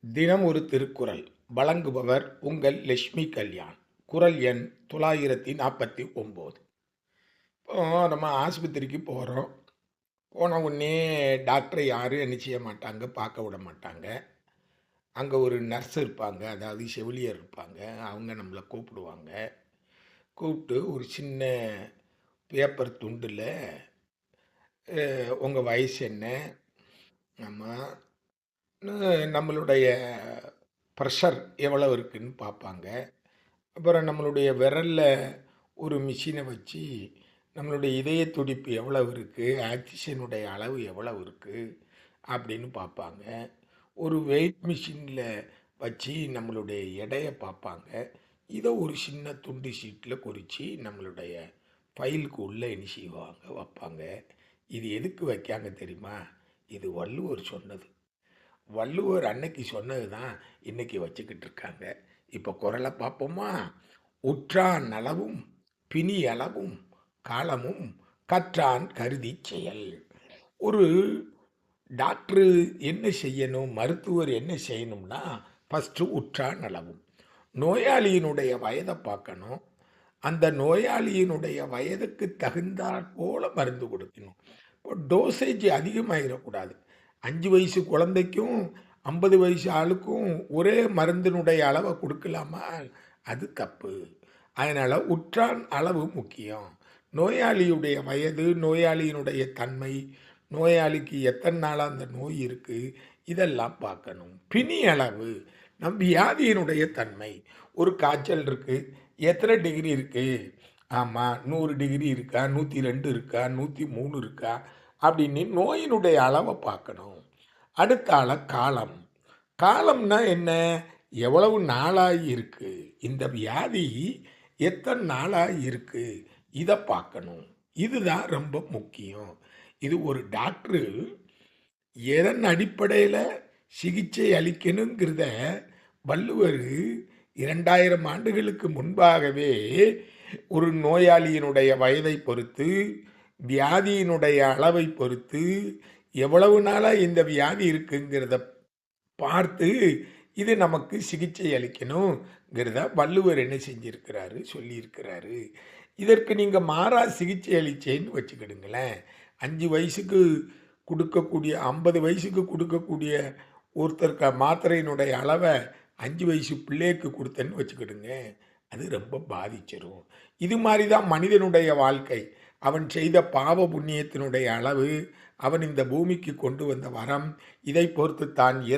தினம் ஒரு திருக்குறள் வழங்குபவர் உங்கள் லட்சுமி கல்யாண். குறள் எண் 949. இப்போ நம்ம ஆஸ்பத்திரிக்கு போகிறோம். போன உடனே டாக்டரை யாரும் என்ன செய்ய மாட்டாங்க, பார்க்க விட மாட்டாங்க. அங்கே ஒரு நர்ஸ் இருப்பாங்க, அதாவது செவிலியர் இருப்பாங்க. அவங்க நம்மளை கூப்பிடுவாங்க. கூப்பிட்டு ஒரு சின்ன பேப்பர் துண்டில் உங்கள் வயசு என்ன, நம்ம நம்மளுடைய ப்ரெஷர் எவ்வளோ இருக்குன்னு பார்ப்பாங்க. அப்புறம் நம்மளுடைய விரல்ல ஒரு மிஷினை வச்சு நம்மளுடைய இதய துடிப்பு எவ்வளவு இருக்குது, ஆக்சிஜனுடைய அளவு எவ்வளவு இருக்குது அப்படின்னு பார்ப்பாங்க. ஒரு வெயிட் மிஷினில் வச்சு நம்மளுடைய எடையை பார்ப்பாங்க. இதை ஒரு சின்ன துண்டு ஷீட்டில் குறித்து நம்மளுடைய ஃபைலுக்கு உள்ளே என்ன செய்வாங்க, வைப்பாங்க. இது எதுக்கு வைக்காங்க தெரியுமா? இது வள்ளுவர் சொன்னது. வள்ளுவர் அன்னைக்கு சொன்னது தான் இன்னைக்கு வச்சுக்கிட்டு இருக்காங்க. இப்போ குறளை பார்ப்போமா? உற்றான் நலவும் பிணி அளவும் காலமும் கற்றான் கருதி செயல். ஒரு டாக்டரு என்ன செய்யணும், மருத்துவர் என்ன செய்யணும்னா, ஃபஸ்ட்டு உற்றான் நலவும், நோயாளியினுடைய வயதை பார்க்கணும். அந்த நோயாளியினுடைய வயதுக்கு தகுந்தாற் போல மருந்து கொடுக்கணும். இப்போ டோசேஜ் அதிகமாகிடக்கூடாது. 5 வயசு குழந்தைக்கும் 50 வயசு ஆளுக்கும் ஒரே மருந்தினுடைய அளவை கொடுக்கலாமா? அது தப்பு. அதனால் உற்றான் அளவு முக்கியம். நோயாளியுடைய வயது, நோயாளியினுடைய தன்மை, நோயாளிக்கு எத்தனை நாளாக அந்த நோய் இருக்குது, இதெல்லாம் பார்க்கணும். பிணி அளவு, நம் வியாதியினுடைய தன்மை. ஒரு காய்ச்சல் இருக்குது, எத்தனை டிகிரி இருக்குது? ஆமாம், 100 டிகிரி இருக்கா, 102 இருக்கா, 103 இருக்கா அப்படின்னு நோயினுடைய அளவை பார்க்கணும். அடுத்த ஆள காலம். காலம்னா என்ன? எவ்வளவு நாளாகி இருக்கு, இந்த வியாதி எத்தனை நாளாகி இருக்கு, இதை பார்க்கணும். இதுதான் ரொம்ப முக்கியம். இது ஒரு டாக்டரு எதன் அடிப்படையில் சிகிச்சை அளிக்கணுங்கிறத வள்ளுவர் 2000 ஆண்டுகளுக்கு முன்பாகவே ஒரு நோயாளியினுடைய வயதை பொறுத்து, வியாதியினுடைய அளவை பொறுத்து, எவ்வளவு நாளாக இந்த வியாதி இருக்குங்கிறத பார்த்து இது நமக்கு சிகிச்சை அளிக்கணுங்கிறத வள்ளுவர் என்ன செஞ்சிருக்கிறாரு, சொல்லியிருக்கிறாரு. இதற்கு நீங்கள் மாறா சிகிச்சை அளிச்சேன்னு வச்சுக்கிடுங்களேன். 5 வயசுக்கு கொடுக்கக்கூடிய, 50 வயசுக்கு கொடுக்கக்கூடிய ஒருத்தருக்கு மாத்திரையினுடைய அளவை 5 வயசு பிள்ளைக்கு கொடுத்தேன்னு வச்சுக்கிடுங்க, அது ரொம்ப பாதிச்சிடும். இது மாதிரி தான் மனிதனுடைய வாழ்க்கை. அவன் செய்த பாவ புண்ணியத்தினுடைய அளவு, அவன் இந்த பூமிக்கு கொண்டு வந்த வரம், இதை பொறுத்து தான்